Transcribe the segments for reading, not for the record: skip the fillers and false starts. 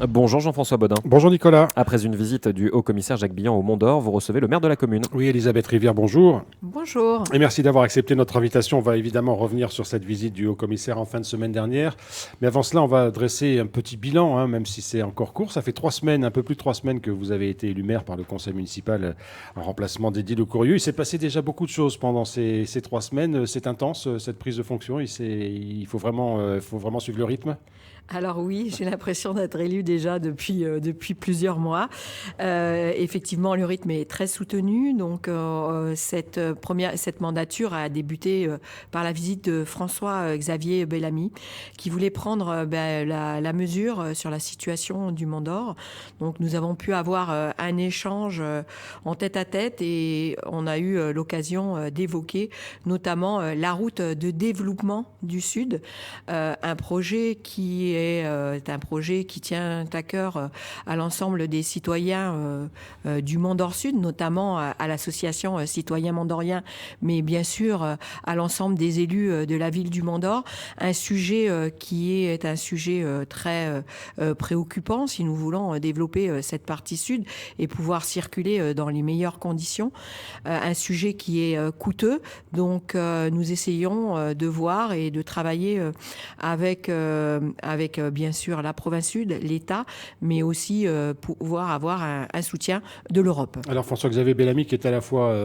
Bonjour Jean-François Bodin. Bonjour Nicolas. Après une visite du haut-commissaire Jacques Billan au Mont d'Or, vous recevez le maire de la commune. Oui, Elisabeth Rivière, bonjour. Bonjour. Et merci d'avoir accepté notre invitation. On va évidemment revenir sur cette visite du haut-commissaire en fin de semaine dernière. Mais avant cela, on va dresser un petit bilan, même si c'est encore court. Ça fait 3 semaines, un peu plus de 3 semaines que vous avez été élu maire par le conseil municipal en remplacement d'Édile Lecourrieu. Il s'est passé déjà beaucoup de choses pendant ces 3 semaines. C'est intense, cette prise de fonction. Il faut vraiment suivre le rythme. Alors oui, j'ai l'impression d'être élue déjà depuis plusieurs mois. Effectivement, le rythme est très soutenu. Donc, cette mandature a débuté par la visite de François-Xavier Bellamy, qui voulait prendre la mesure sur la situation du Mont d'Or. Donc, nous avons pu avoir un échange en tête-à-tête et on a eu l'occasion d'évoquer notamment la route de développement du Sud, un projet qui est un projet qui tient à cœur à l'ensemble des citoyens du Mont d'Or Sud, notamment à l'association Citoyens Mont-d'Oriens, mais bien sûr à l'ensemble des élus de la ville du Mont d'Or. Un sujet qui est un sujet très préoccupant si nous voulons développer cette partie sud et pouvoir circuler dans les meilleures conditions. Un sujet qui est coûteux, donc nous essayons de voir et de travailler avec bien sûr la province sud, l'État, mais aussi pouvoir avoir un soutien de l'Europe. Alors François-Xavier Bellamy qui est à la fois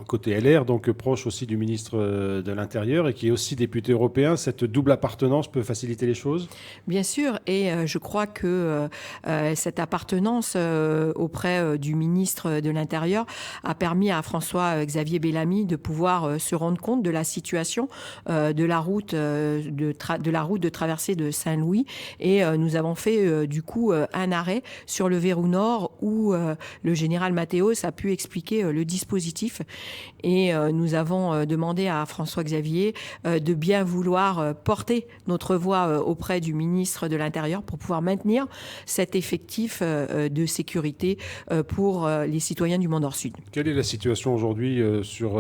côté LR, donc proche aussi du ministre de l'Intérieur et qui est aussi député européen, cette double appartenance peut faciliter les choses? Bien sûr, et je crois que cette appartenance auprès du ministre de l'Intérieur a permis à François-Xavier Bellamy de pouvoir se rendre compte de la situation de la route de traversée de Saint-Louis. Et nous avons fait du coup un arrêt sur le verrou nord où le général Mathéos a pu expliquer le dispositif. Et nous avons demandé à François-Xavier de bien vouloir porter notre voix auprès du ministre de l'Intérieur pour pouvoir maintenir cet effectif de sécurité pour les citoyens du Mont d'Or Sud. Quelle est la situation aujourd'hui sur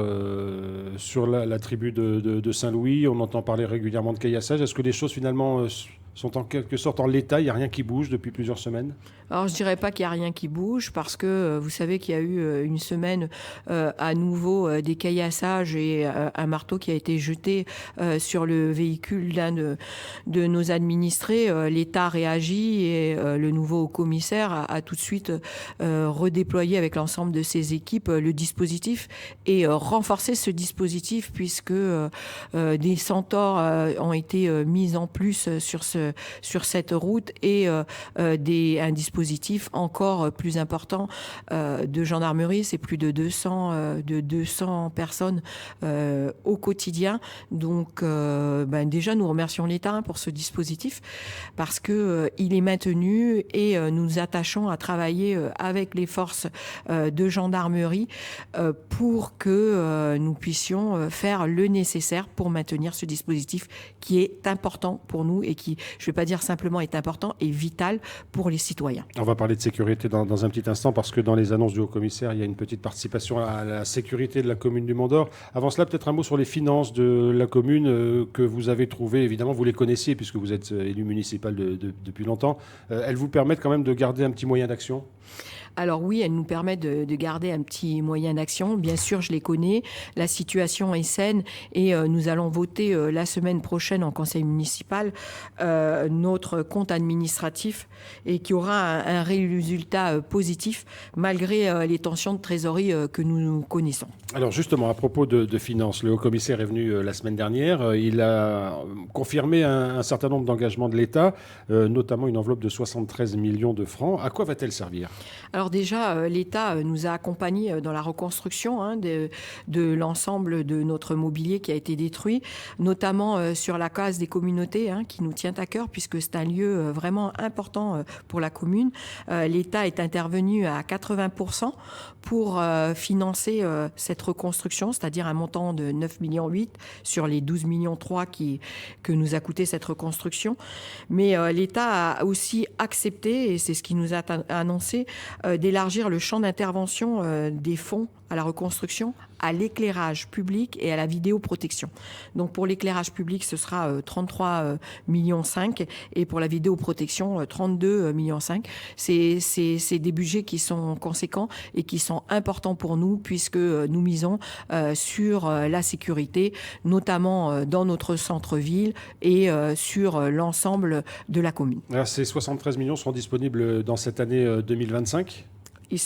la tribu de Saint-Louis? On entend parler régulièrement de caillassage. Est-ce que les choses finalement sont en quelque sorte en l'état? Il n'y a rien qui bouge depuis plusieurs semaines? Alors je dirais pas qu'il n'y a rien qui bouge parce que vous savez qu'il y a eu une semaine à nouveau des caillassages et un marteau qui a été jeté sur le véhicule d'un de nos administrés. L'État réagit et le nouveau commissaire a tout de suite redéployé avec l'ensemble de ses équipes le dispositif et renforcé ce dispositif puisque des centaures ont été mis en plus sur cette route et un dispositif encore plus important de gendarmerie. C'est plus de 200 personnes au quotidien. Donc déjà nous remercions l'État pour ce dispositif parce que il est maintenu et nous nous attachons à travailler avec les forces de gendarmerie pour que nous puissions faire le nécessaire pour maintenir ce dispositif qui est important pour nous et qui, je ne vais pas dire simplement est important, est vital pour les citoyens. On va parler de sécurité dans un petit instant parce que dans les annonces du haut-commissaire, il y a une petite participation à la sécurité de la commune du Mont d'Or. Avant cela, peut-être un mot sur les finances de la commune que vous avez trouvées. Évidemment, vous les connaissiez puisque vous êtes élu municipal depuis longtemps. Elles vous permettent quand même de garder un petit moyen d'action? Alors oui, elle nous permet de garder un petit moyen d'action. Bien sûr, je les connais. La situation est saine et nous allons voter la semaine prochaine en conseil municipal notre compte administratif et qui aura un résultat positif malgré les tensions de trésorerie que nous connaissons. Alors justement, à propos de finances, le haut-commissaire est venu la semaine dernière. Il a confirmé un certain nombre d'engagements de l'État, notamment une enveloppe de 73 millions de francs. À quoi va-t-elle servir? Alors déjà, l'État nous a accompagnés dans la reconstruction de l'ensemble de notre mobilier qui a été détruit, notamment sur la case des communautés qui nous tient à cœur puisque c'est un lieu vraiment important pour la commune. L'État est intervenu à 80% pour financer cette reconstruction, c'est-à-dire un montant de 9,8 millions sur les 12,3 millions que nous a coûté cette reconstruction. Mais l'État a aussi accepté, et c'est ce qu'il nous a annoncé, d'élargir le champ d'intervention des fonds à la reconstruction, à l'éclairage public et à la vidéoprotection. Donc pour l'éclairage public, ce sera 33,5 millions et pour la vidéoprotection, 32,5 millions. C'est des budgets qui sont conséquents et qui sont importants pour nous puisque nous misons sur la sécurité, notamment dans notre centre-ville et sur l'ensemble de la commune. Alors, ces 73 millions seront disponibles dans cette année 2025 ? Ils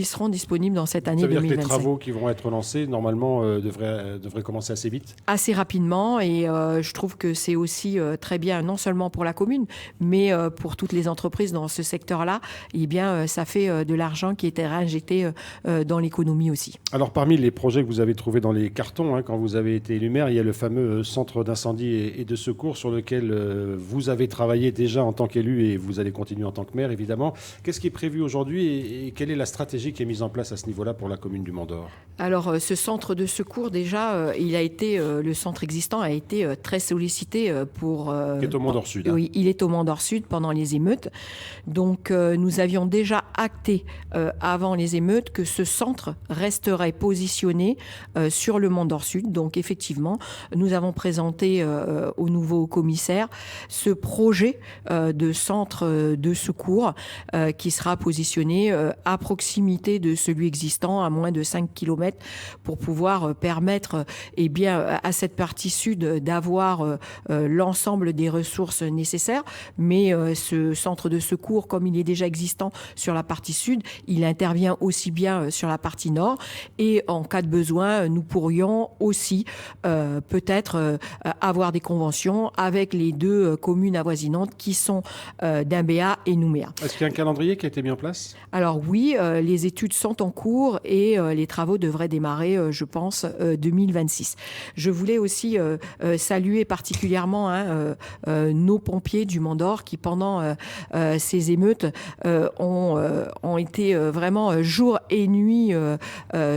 seront disponibles dans cette année 2025. Ça veut dire que les travaux qui vont être lancés, normalement, devraient commencer assez vite ? Assez rapidement, et je trouve que c'est aussi très bien, non seulement pour la commune, mais pour toutes les entreprises dans ce secteur-là. Eh bien, ça fait de l'argent qui était réinjecté dans l'économie aussi. Alors, parmi les projets que vous avez trouvés dans les cartons, quand vous avez été élu maire, il y a le fameux centre d'incendie et de secours sur lequel vous avez travaillé déjà en tant qu'élu et vous allez continuer en tant que maire, évidemment. Qu'est-ce qui est prévu aujourd'hui et quelle est la stratégie qui est mise en place à ce niveau-là pour la commune du Mont-d'Or ? Alors, ce centre de secours, déjà, le centre existant a été très sollicité pour... Qui est au Mont-d'Or Sud. Oui, il est au Mont-d'Or Sud pendant les émeutes. Donc, nous avions déjà acté avant les émeutes que ce centre resterait positionné sur le Mont-d'Or Sud. Donc, effectivement, nous avons présenté au nouveau commissaire ce projet de centre de secours qui sera positionné à proximité de celui existant, à moins de 5 km, pour pouvoir permettre à cette partie sud d'avoir l'ensemble des ressources nécessaires. Mais ce centre de secours, comme il est déjà existant sur la partie sud, il intervient aussi bien sur la partie nord. Et en cas de besoin, nous pourrions aussi peut-être avoir des conventions avec les deux communes avoisinantes qui sont Dimbéa et Nouméa. Est-ce qu'il y a un calendrier qui a été mis en place ? Alors oui, les études sont en cours et les travaux devraient démarrer, je pense, 2026. Je voulais aussi saluer particulièrement nos pompiers du Mont-d'Or qui, pendant ces émeutes, ont été vraiment jour et nuit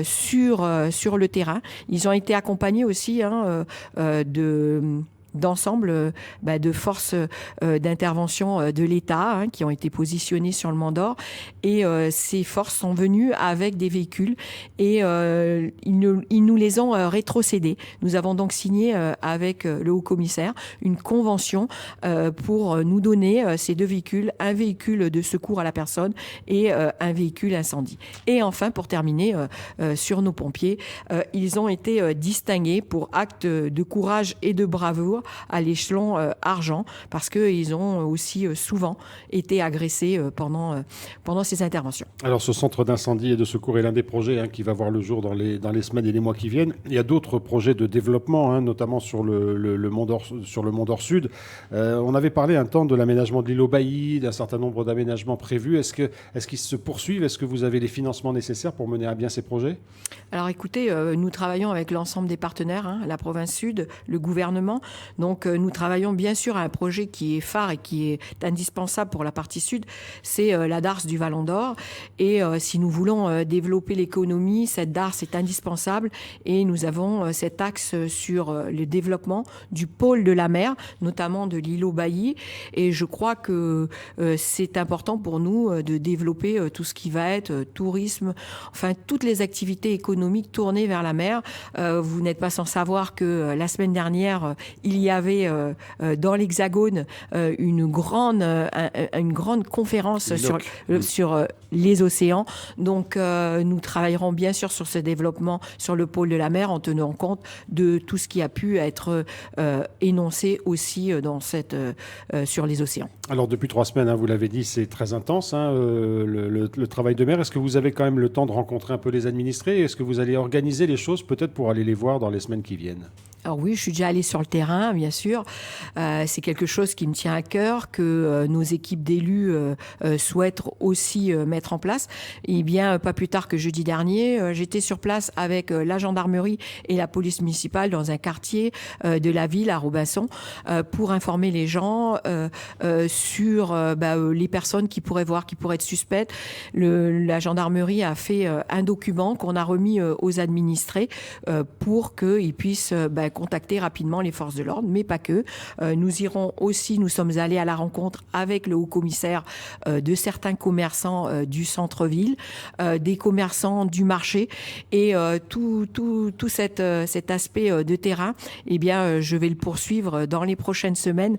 sur le terrain. Ils ont été accompagnés aussi d'ensemble de forces d'intervention de l'État qui ont été positionnées sur le Mont-d'Or. Et ces forces sont venues avec des véhicules et ils nous les ont rétrocédés. Nous avons donc signé avec le haut-commissaire une convention pour nous donner ces deux véhicules, un véhicule de secours à la personne et un véhicule incendie. Et enfin, pour terminer, sur nos pompiers, ils ont été distingués pour actes de courage et de bravoure à l'échelon argent, parce qu'ils ont aussi souvent été agressés pendant ces interventions. Alors, ce centre d'incendie et de secours est l'un des projets qui va voir le jour dans les semaines et les mois qui viennent. Il y a d'autres projets de développement, notamment sur le Mont-d'Or Sud. On avait parlé un temps de l'aménagement de l'île au Bailly, d'un certain nombre d'aménagements prévus. Est-ce qu'ils se poursuivent ? Est-ce que vous avez les financements nécessaires pour mener à bien ces projets ? Alors écoutez, nous travaillons avec l'ensemble des partenaires, la province sud, le gouvernement. Donc nous travaillons bien sûr à un projet qui est phare et qui est indispensable pour la partie sud, c'est la darse du Vallon d'Or. Et si nous voulons développer l'économie, cette darse est indispensable et nous avons cet axe sur le développement du pôle de la mer, notamment de l'île au Bailly. Et je crois que c'est important pour nous de développer tout ce qui va être tourisme, enfin toutes les activités économiques tournées vers la mer. Vous n'êtes pas sans savoir que la semaine dernière, il y avait dans l'Hexagone une grande conférence sur les océans. Donc nous travaillerons bien sûr sur ce développement sur le pôle de la mer en tenant compte de tout ce qui a pu être énoncé aussi sur les océans. Alors depuis 3 semaines, vous l'avez dit, c'est très intense le travail de maire. Est-ce que vous avez quand même le temps de rencontrer un peu les administrés ? Est-ce que vous allez organiser les choses peut-être pour aller les voir dans les semaines qui viennent ? Alors oui, je suis déjà allée sur le terrain, bien sûr. C'est quelque chose qui me tient à cœur, que nos équipes d'élus souhaitent aussi mettre en place. Et bien, pas plus tard que jeudi dernier, j'étais sur place avec la gendarmerie et la police municipale dans un quartier de la ville, à Robinson, pour informer les gens sur les personnes qui pourraient être suspectes. La gendarmerie a fait un document qu'on a remis aux administrés pour qu'ils puissent contacter rapidement les forces de l'ordre, mais pas que. Nous sommes allés à la rencontre avec le haut-commissaire de certains commerçants du centre-ville, des commerçants du marché, et tout cet aspect de terrain, eh bien, je vais le poursuivre dans les prochaines semaines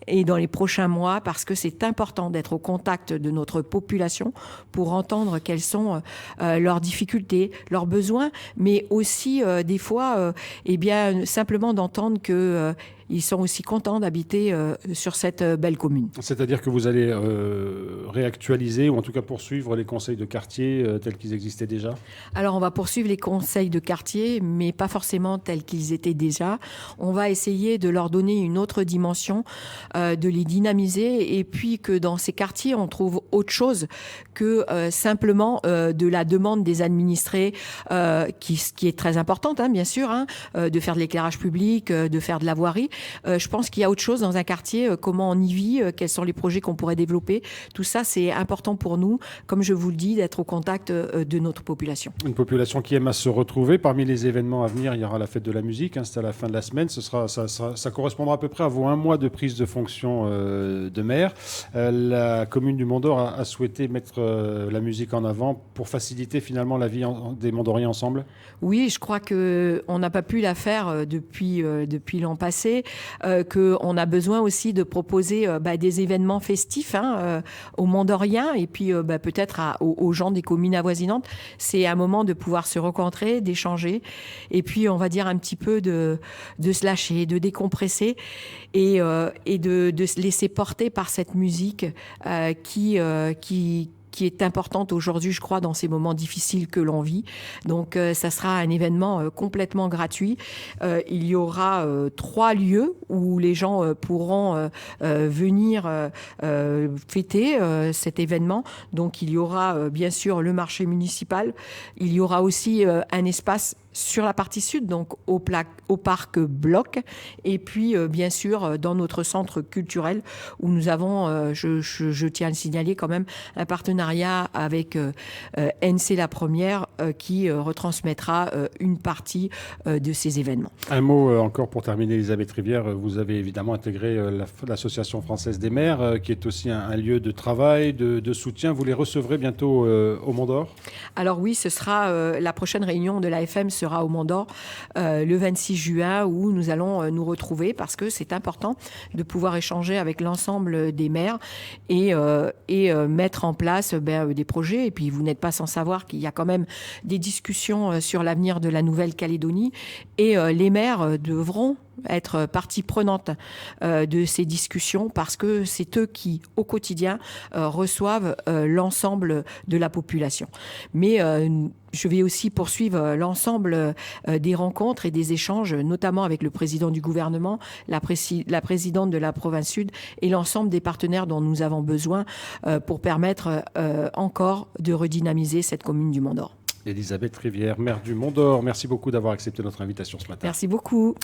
et dans les prochains mois, parce que c'est important d'être au contact de notre population pour entendre quelles sont leurs difficultés, leurs besoins, mais aussi des fois, eh bien, simplement d'entendre que ils sont aussi contents d'habiter sur cette belle commune. C'est-à-dire que vous allez réactualiser ou en tout cas poursuivre les conseils de quartier tels qu'ils existaient déjà? Alors, on va poursuivre les conseils de quartier, mais pas forcément tels qu'ils étaient déjà. On va essayer de leur donner une autre dimension, de les dynamiser, et puis que dans ces quartiers, on trouve autre chose que simplement de la demande des administrés, qui est très importante, hein, bien sûr, hein, de faire de l'éclairage public, de faire de la voirie. Je pense qu'il y a autre chose dans un quartier, comment on y vit, quels sont les projets qu'on pourrait développer. Tout ça, c'est important pour nous, comme je vous le dis, d'être au contact de notre population. Une population qui aime à se retrouver. Parmi les événements à venir, il y aura la fête de la musique, hein, c'est à la fin de la semaine. Ça correspondra à peu près à vos 1 mois de prise de fonction de maire. La commune du Mont-d'Or a souhaité mettre la musique en avant pour faciliter finalement la vie des Mont-d'Oriens ensemble. Oui, je crois qu'on n'a pas pu la faire depuis l'an passé, qu'on a besoin aussi de proposer des événements festifs, hein, aux Mont-d'Oriens, et puis peut-être aux gens des communes avoisinantes. C'est un moment de pouvoir se rencontrer, d'échanger, et puis on va dire un petit peu de se lâcher, de décompresser, et de se laisser porter par cette musique qui est importante aujourd'hui, je crois, dans ces moments difficiles que l'on vit. Donc, ça sera un événement complètement gratuit. Il y aura 3 lieux où les gens pourront venir fêter cet événement. Donc, il y aura bien sûr le marché municipal. Il y aura aussi un espace sur la partie sud, donc au parc Bloch, et puis bien sûr dans notre centre culturel où nous avons, je tiens à le signaler quand même, un partenariat avec NC La Première qui retransmettra une partie de ces événements. Un mot encore pour terminer, Elisabeth Rivière. Vous avez évidemment intégré l'Association française des maires, qui est aussi un lieu de travail, de soutien. Vous les recevrez bientôt au Mont-d'Or? Alors oui, ce sera la prochaine réunion de l'AFM sera au Mont-d'Or le 26 juin, où nous allons nous retrouver, parce que c'est important de pouvoir échanger avec l'ensemble des maires et mettre en place des projets. Et puis vous n'êtes pas sans savoir qu'il y a quand même des discussions sur l'avenir de la Nouvelle-Calédonie, et les maires devront être partie prenante de ces discussions, parce que c'est eux qui, au quotidien, reçoivent l'ensemble de la population. Mais je vais aussi poursuivre l'ensemble des rencontres et des échanges, notamment avec le président du gouvernement, la présidente de la province sud et l'ensemble des partenaires dont nous avons besoin pour permettre encore de redynamiser cette commune du Mont-d'Or. Elisabeth Rivière, maire du Mont-d'Or, merci beaucoup d'avoir accepté notre invitation ce matin. Merci beaucoup.